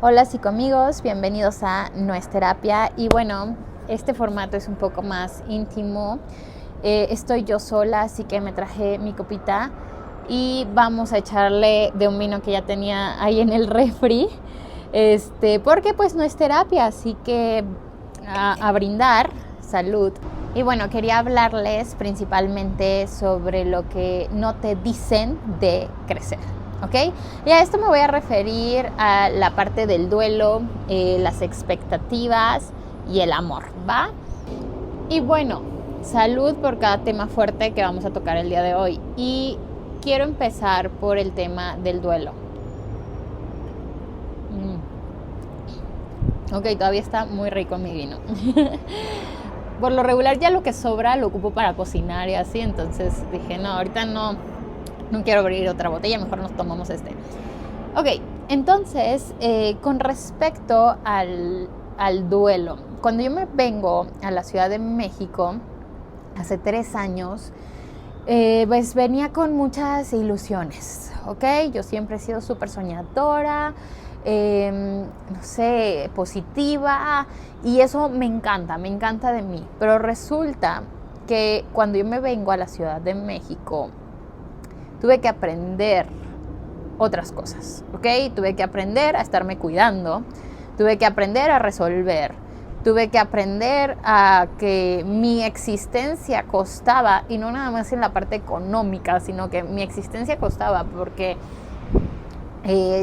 Hola psicoamigos, bienvenidos a No es Terapia. Y bueno, este formato es un poco más íntimo. Estoy yo sola, así que me traje mi copita y vamos a echarle de un vino que ya tenía ahí en el refri. Porque pues no es terapia, así que a brindar, salud. Y bueno, quería hablarles principalmente sobre lo que no te dicen de crecer, ¿ok? Y a esto me voy a referir a la parte del duelo, las expectativas y el amor, ¿va? Y bueno, salud por cada tema fuerte que vamos a tocar el día de hoy. Y quiero empezar por el tema del duelo. Ok, todavía está muy rico mi vino. Por lo regular ya lo que sobra lo ocupo para cocinar y así, entonces dije, no, ahorita no quiero abrir otra botella, mejor nos tomamos este. Ok, entonces, con respecto al duelo, cuando yo me vengo a la Ciudad de México, hace 3 años, pues venía con muchas ilusiones, ¿ok? Yo siempre he sido súper soñadora, no sé, positiva, y eso me encanta de mí. Pero resulta que cuando yo me vengo a la Ciudad de México, tuve que aprender otras cosas, ¿ok? Tuve que aprender a estarme cuidando, tuve que aprender a resolver, tuve que aprender a que mi existencia costaba, y no nada más en la parte económica, sino que mi existencia costaba porque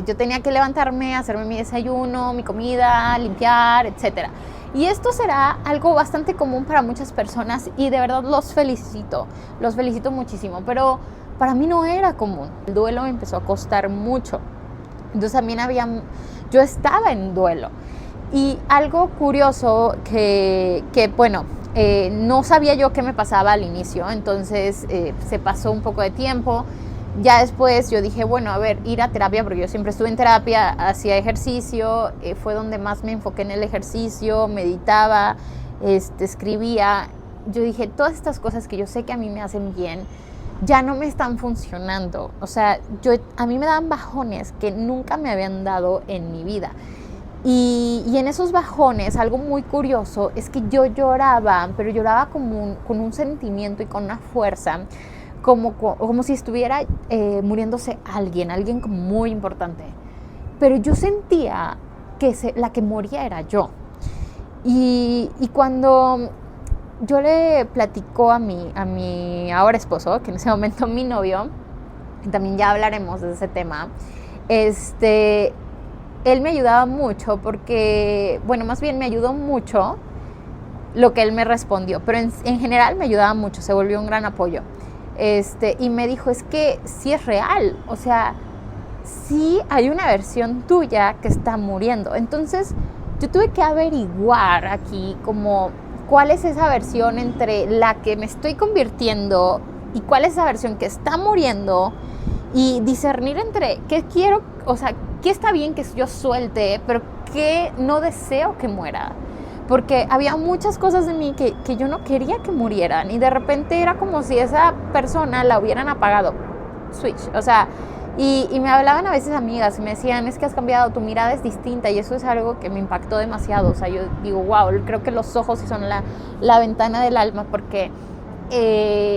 yo tenía que levantarme, hacerme mi desayuno, mi comida, limpiar, etc. Y esto será algo bastante común para muchas personas y de verdad los felicito muchísimo, pero para mí no era común. El duelo me empezó a costar mucho. Entonces también yo estaba en duelo. Y algo curioso bueno, no sabía yo qué me pasaba al inicio, entonces se pasó un poco de tiempo. Ya después yo dije, bueno, a ver, ir a terapia, porque yo siempre estuve en terapia, hacía ejercicio, fue donde más me enfoqué en el ejercicio, meditaba, escribía. Yo dije, todas estas cosas que yo sé que a mí me hacen bien, ya no me están funcionando. O sea, a mí me dan bajones que nunca me habían dado en mi vida. Y en esos bajones, algo muy curioso es que yo lloraba, pero lloraba con un sentimiento y con una fuerza, como si estuviera muriéndose alguien como muy importante. Pero yo sentía que la que moría era yo. Y cuando yo le platicó a mi ahora esposo, que en ese momento mi novio, también ya hablaremos de ese tema, él me ayudaba mucho porque, bueno, más bien me ayudó mucho lo que él me respondió, pero en general me ayudaba mucho, se volvió un gran apoyo. Y me dijo, es que sí es real, o sea, sí hay una versión tuya que está muriendo. Entonces yo tuve que averiguar aquí como cuál es esa versión entre la que me estoy convirtiendo y cuál es esa versión que está muriendo, y discernir entre qué quiero, o sea, qué está bien que yo suelte, pero qué no deseo que muera. Porque había muchas cosas de mí que yo no quería que murieran, y de repente era como si esa persona la hubieran apagado. Switch, o sea, y me hablaban a veces amigas y me decían, es que has cambiado, tu mirada es distinta, y eso es algo que me impactó demasiado. O sea, yo digo, wow, creo que los ojos sí son la ventana del alma, porque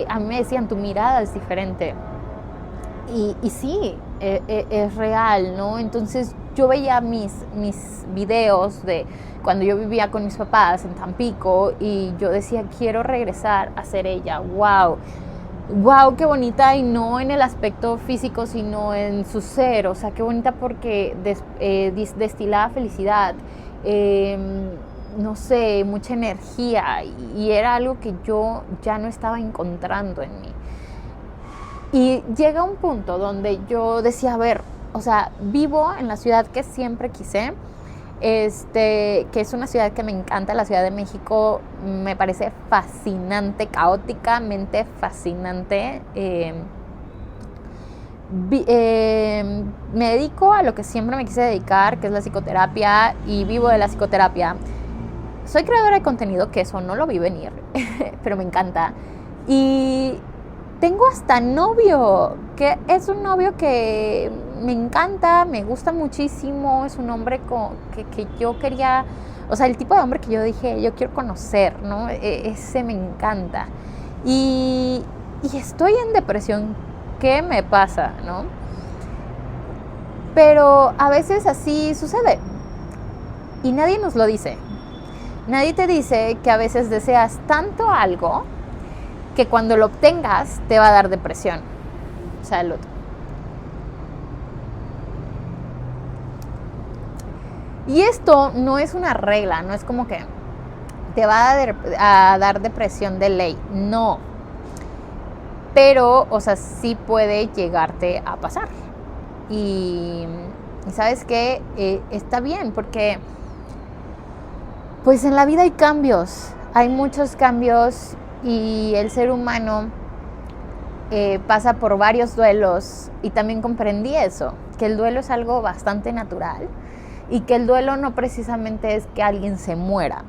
a mí me decían, tu mirada es diferente. Y sí, es real, ¿no? Entonces yo veía mis videos de cuando yo vivía con mis papás en Tampico, y yo decía, quiero regresar a ser ella. Wow, wow, qué bonita, y no en el aspecto físico, sino en su ser. O sea, qué bonita porque destilaba felicidad, no sé, mucha energía, y era algo que yo ya no estaba encontrando en mí. Y llega un punto donde yo decía, a ver, o sea, vivo en la ciudad que siempre quise, que es una ciudad que me encanta, la Ciudad de México. Me parece fascinante, caóticamente fascinante. Me dedico a lo que siempre me quise dedicar, que es la psicoterapia, y vivo de la psicoterapia. Soy creadora de contenido, que eso no lo vi venir, pero me encanta. Y tengo hasta novio, que es un novio que me encanta, me gusta muchísimo, es un hombre que yo quería, o sea, el tipo de hombre que yo dije, yo quiero conocer, ¿no? Ese me encanta. Y estoy en depresión, ¿qué me pasa, no? Pero a veces así sucede y nadie nos lo dice. Nadie te dice que a veces deseas tanto algo que cuando lo obtengas te va a dar depresión. Salud. Y esto no es una regla, no es como que te va a dar depresión de ley, no. Pero, o sea, sí puede llegarte a pasar. Y ¿sabes qué? Está bien, porque pues en la vida hay cambios, hay muchos cambios y el ser humano pasa por varios duelos y también comprendí eso, que el duelo es algo bastante natural y que el duelo no precisamente es que alguien se muera.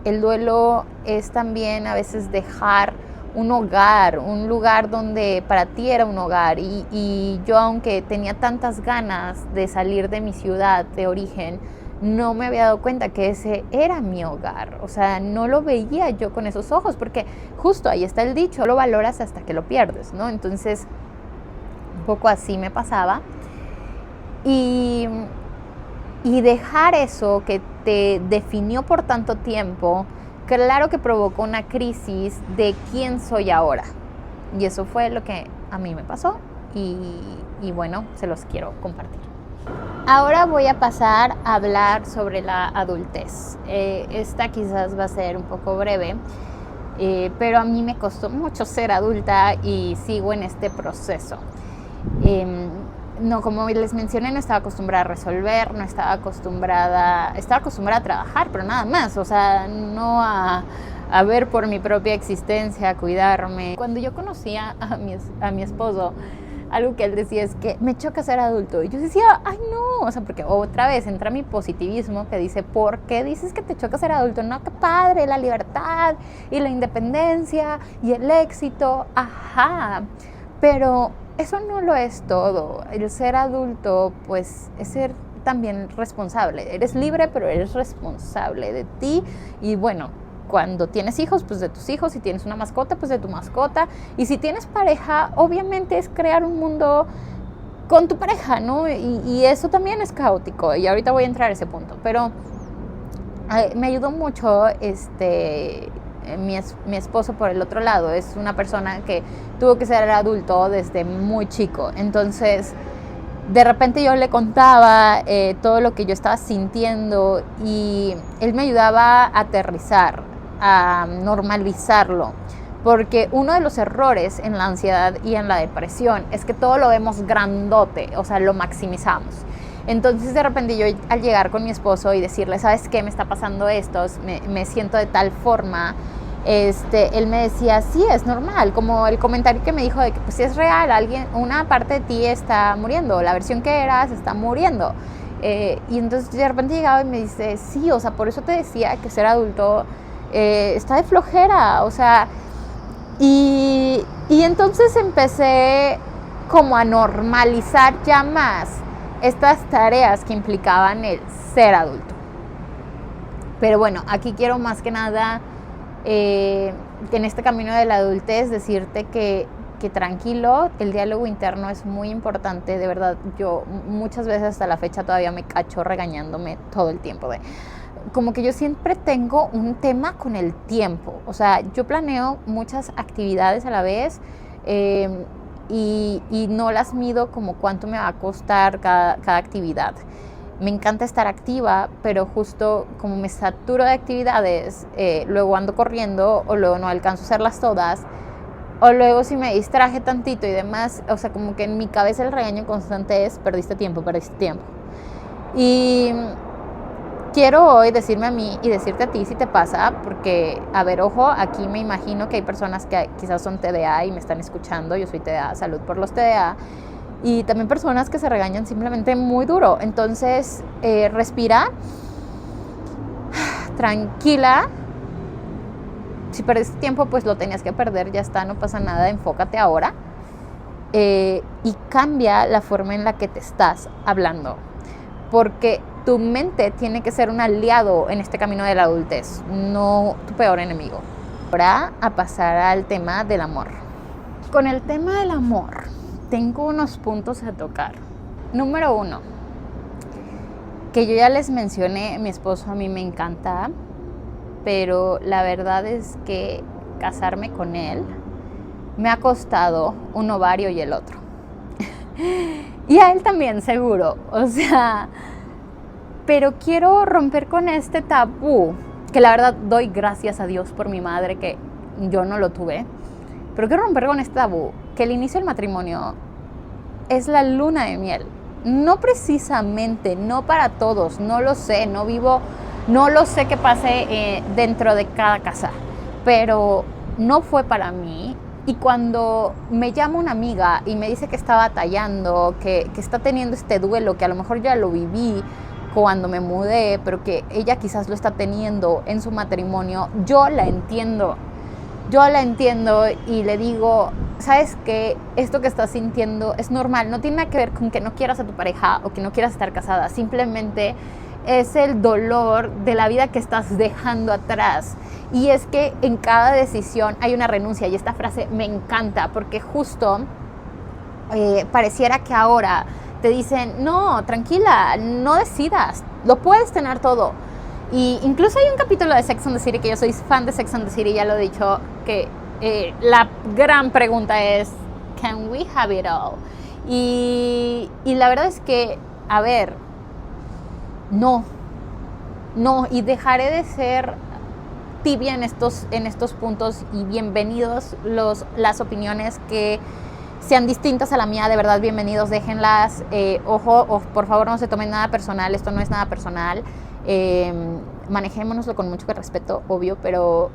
El duelo es también a veces dejar un hogar, un lugar donde para ti era un hogar y yo, aunque tenía tantas ganas de salir de mi ciudad de origen, no me había dado cuenta que ese era mi hogar. O sea, no lo veía yo con esos ojos, porque justo ahí está el dicho, lo valoras hasta que lo pierdes, ¿no? Entonces, un poco así me pasaba. Y dejar eso que te definió por tanto tiempo, claro que provocó una crisis de quién soy ahora. Y eso fue lo que a mí me pasó y bueno, se los quiero compartir. Ahora voy a pasar a hablar sobre la adultez. Esta quizás va a ser un poco breve, pero a mí me costó mucho ser adulta y sigo en este proceso. No, como les mencioné, no estaba acostumbrada a resolver, estaba acostumbrada a trabajar, pero nada más, o sea, no a ver por mi propia existencia, a cuidarme. Cuando yo conocía a mi esposo, algo que él decía es que me choca ser adulto. Y yo decía, ay no, o sea, porque otra vez entra mi positivismo que dice, ¿por qué dices que te choca ser adulto? No, qué padre, la libertad y la independencia y el éxito, ajá, pero eso no lo es todo. El ser adulto, pues, es ser también responsable. Eres libre, pero eres responsable de ti y bueno, cuando tienes hijos, pues de tus hijos. Si tienes una mascota, pues de tu mascota. Y si tienes pareja, obviamente es crear un mundo con tu pareja, ¿no? Y eso también es caótico. Y ahorita voy a entrar a ese punto. Pero me ayudó mucho mi esposo por el otro lado. Es una persona que tuvo que ser adulto desde muy chico. Entonces, de repente yo le contaba todo lo que yo estaba sintiendo y él me ayudaba a aterrizar, a normalizarlo, porque uno de los errores en la ansiedad y en la depresión es que todo lo vemos grandote, o sea, lo maximizamos. Entonces de repente yo al llegar con mi esposo y decirle, ¿sabes qué? Me está pasando esto, me siento de tal forma, él me decía, sí, es normal, como el comentario que me dijo de que pues si es real, una parte de ti está muriendo, la versión que eras está muriendo. Y entonces de repente llegaba y me dice, sí, o sea, por eso te decía que ser adulto está de flojera, o sea, y entonces empecé como a normalizar ya más estas tareas que implicaban el ser adulto. Pero bueno, aquí quiero más que nada que en este camino de la adultez decirte que tranquilo, el diálogo interno es muy importante, de verdad. Yo muchas veces hasta la fecha todavía me cacho regañándome todo el tiempo como que yo siempre tengo un tema con el tiempo, o sea, yo planeo muchas actividades a la vez y no las mido como cuánto me va a costar cada actividad. Me encanta estar activa, pero justo como me saturo de actividades, luego ando corriendo o luego no alcanzo a hacerlas todas, o luego si me distraje tantito y demás, o sea, como que en mi cabeza el regaño constante es perdiste tiempo. Y quiero hoy decirme a mí y decirte a ti si te pasa, porque, a ver, ojo, aquí me imagino que hay personas que quizás son TDA y me están escuchando. Yo soy TDA, salud por los TDA. Y también personas que se regañan simplemente muy duro. Entonces, respira, tranquila. Si perdiste tiempo, pues lo tenías que perder, ya está, no pasa nada, enfócate ahora. y cambia la forma en la que te estás hablando, porque tu mente tiene que ser un aliado en este camino de la adultez, no tu peor enemigo. Ahora a pasar al tema del amor. Con el tema del amor tengo unos puntos a tocar. Número 1, que yo ya les mencioné, mi esposo a mí me encanta, pero la verdad es que casarme con él me ha costado un ovario y el otro. Y a él también, seguro. O sea, pero quiero romper con este tabú, que la verdad doy gracias a Dios por mi madre, que yo no lo tuve. Pero quiero romper con este tabú, que el inicio del matrimonio es la luna de miel. No precisamente, no para todos, no lo sé, no lo sé qué pase dentro de cada casa, pero no fue para mí. Y cuando me llama una amiga y me dice que está batallando, que está teniendo este duelo, que a lo mejor ya lo viví cuando me mudé, pero que ella quizás lo está teniendo en su matrimonio, yo la entiendo y le digo, ¿sabes qué? Esto que estás sintiendo es normal, no tiene nada que ver con que no quieras a tu pareja o que no quieras estar casada, simplemente es el dolor de la vida que estás dejando atrás. Y es que en cada decisión hay una renuncia, y esta frase me encanta porque justo pareciera que ahora te dicen, no, tranquila, no decidas, lo puedes tener todo. Y incluso hay un capítulo de Sex and the City, que yo soy fan de Sex and the City, ya lo he dicho, que la gran pregunta es, ¿can we have it all? Y la verdad es que, a ver, no, y dejaré de ser tibia en estos puntos, y bienvenidos las opiniones que sean distintas a la mía, de verdad bienvenidos, déjenlas, ojo, por favor no se tomen nada personal, esto no es nada personal, manejémonoslo con mucho respeto, obvio, pero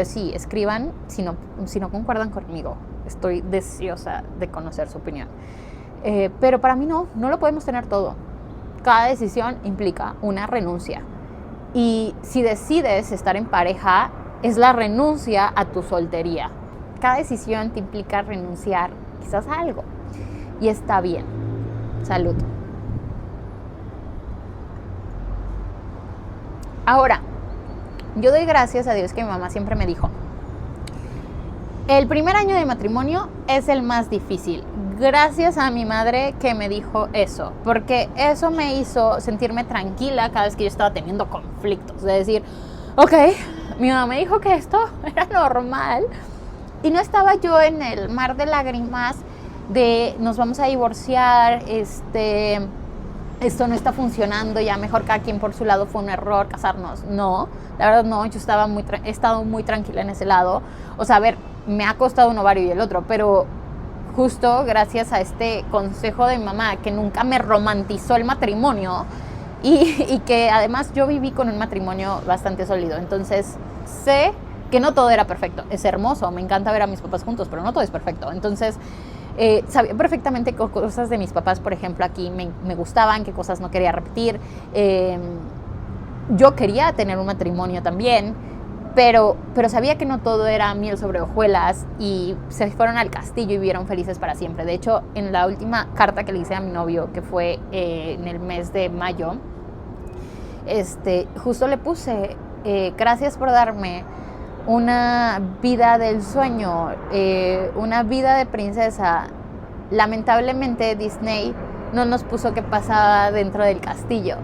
sí, escriban si no concuerdan conmigo, estoy deseosa de conocer su opinión, pero para mí no lo podemos tener todo. Cada decisión implica una renuncia. Y si decides estar en pareja, es la renuncia a tu soltería. Cada decisión te implica renunciar quizás a algo. Y está bien. Salud. Ahora, yo doy gracias a Dios que mi mamá siempre me dijo, el primer año de matrimonio es el más difícil. Gracias a mi madre que me dijo eso, porque eso me hizo sentirme tranquila cada vez que yo estaba teniendo conflictos. De decir, ok, mi mamá me dijo que esto era normal y no estaba yo en el mar de lágrimas de nos vamos a divorciar, esto no está funcionando, ya mejor cada quien por su lado, fue un error casarnos. No, la verdad no, yo he estado muy tranquila en ese lado. O sea, a ver, me ha costado un ovario y el otro, pero justo gracias a este consejo de mi mamá, que nunca me romantizó el matrimonio y que además yo viví con un matrimonio bastante sólido. Entonces sé que no todo era perfecto. Es hermoso, me encanta ver a mis papás juntos, pero no todo es perfecto. Entonces sabía perfectamente qué cosas de mis papás, por ejemplo, aquí me gustaban, qué cosas no quería repetir. Yo quería tener un matrimonio también, pero sabía que no todo era miel sobre hojuelas, y se fueron al castillo y vivieron felices para siempre. De hecho, en la última carta que le hice a mi novio, que fue en el mes de mayo, justo le puse, gracias por darme una vida del sueño, una vida de princesa. Lamentablemente Disney no nos puso qué pasaba dentro del castillo,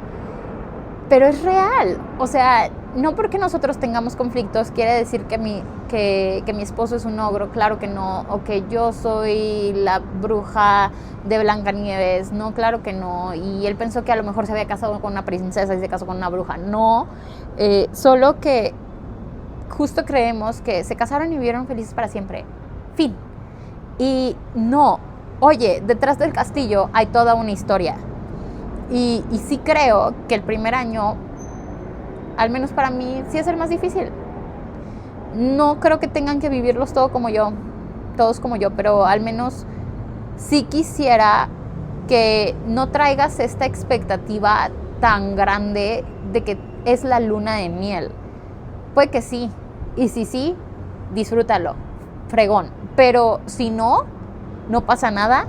pero es real. O sea, no porque nosotros tengamos conflictos quiere decir que mi esposo es un ogro, claro que no, o que yo soy la bruja de Blancanieves, no, claro que no, y él pensó que a lo mejor se había casado con una princesa y se casó con una bruja, no, solo que justo creemos que se casaron y vivieron felices para siempre, fin. Y no, oye, detrás del castillo hay toda una historia, y sí creo que el primer año, al menos para mí, sí es el más difícil. No creo que tengan que vivirlos todos como yo, pero al menos sí quisiera que no traigas esta expectativa tan grande de que es la luna de miel. Puede que sí, y si sí, disfrútalo, fregón, pero si no, no pasa nada,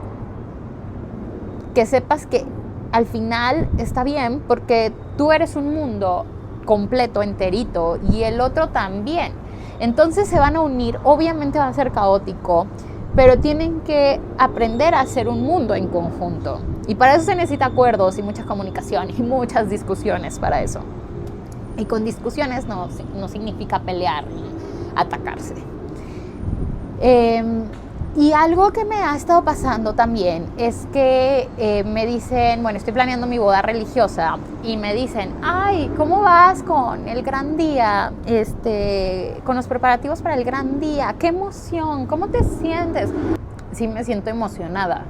que sepas que al final está bien porque tú eres un mundo completo, enterito, y el otro también. Entonces se van a unir, obviamente va a ser caótico, pero tienen que aprender a hacer un mundo en conjunto. Y para eso se necesita acuerdos y mucha comunicación y muchas discusiones para eso. Y con discusiones no significa pelear ni atacarse. Y algo que me ha estado pasando también es que me dicen, bueno, estoy planeando mi boda religiosa y me dicen, ay, ¿cómo vas con el gran día? Con los preparativos para el gran día, qué emoción, ¿cómo te sientes? Sí, me siento emocionada.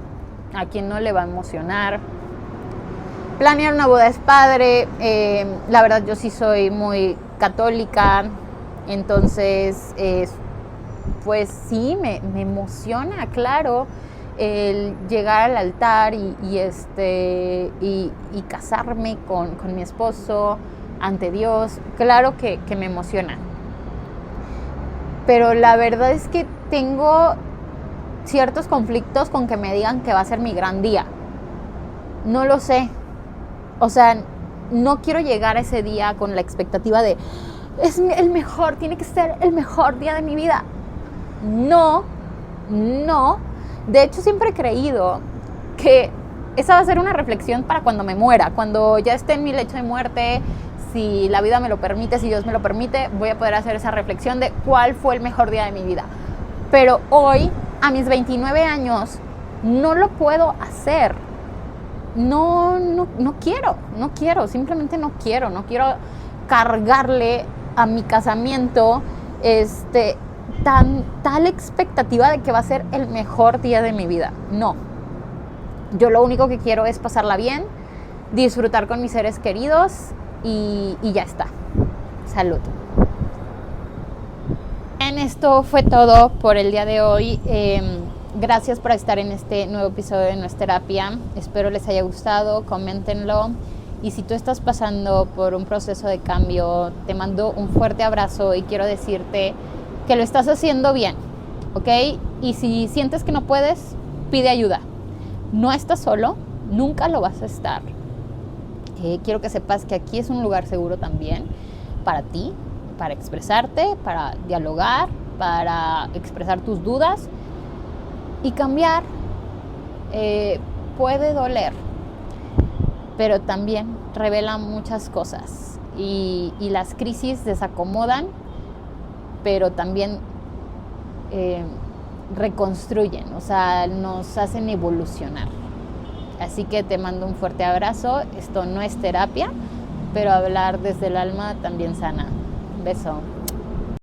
¿A quién no le va a emocionar? Planear una boda es padre. La verdad, yo sí soy muy católica, entonces pues sí, me emociona, claro, el llegar al altar y casarme con mi esposo ante Dios. Claro que me emociona. Pero la verdad es que tengo ciertos conflictos con que me digan que va a ser mi gran día. No lo sé. O sea, no quiero llegar a ese día con la expectativa de es el mejor, tiene que ser el mejor día de mi vida. No. De hecho, siempre he creído que esa va a ser una reflexión para cuando me muera, cuando ya esté en mi lecho de muerte, si la vida me lo permite, si Dios me lo permite, voy a poder hacer esa reflexión de cuál fue el mejor día de mi vida. Pero hoy, a mis 29 años, no lo puedo hacer. No quiero, simplemente no quiero cargarle a mi casamiento tal expectativa de que va a ser el mejor día de mi vida. No. Yo lo único que quiero es pasarla bien, disfrutar con mis seres queridos y ya está. Salud. En esto fue todo por el día de hoy. Gracias por estar en este nuevo episodio de No es Terapia. Espero les haya gustado, coméntenlo. Y si tú estás pasando por un proceso de cambio, te mando un fuerte abrazo y quiero decirte que lo estás haciendo bien, ¿ok? Y si sientes que no puedes, pide ayuda. No estás solo, nunca lo vas a estar. Quiero que sepas que aquí es un lugar seguro también para ti, para expresarte, para dialogar, para expresar tus dudas. Y cambiar puede doler, pero también revela muchas cosas. Y las crisis desacomodan, pero también reconstruyen, o sea, nos hacen evolucionar. Así que te mando un fuerte abrazo. Esto no es terapia, pero hablar desde el alma también sana. Beso.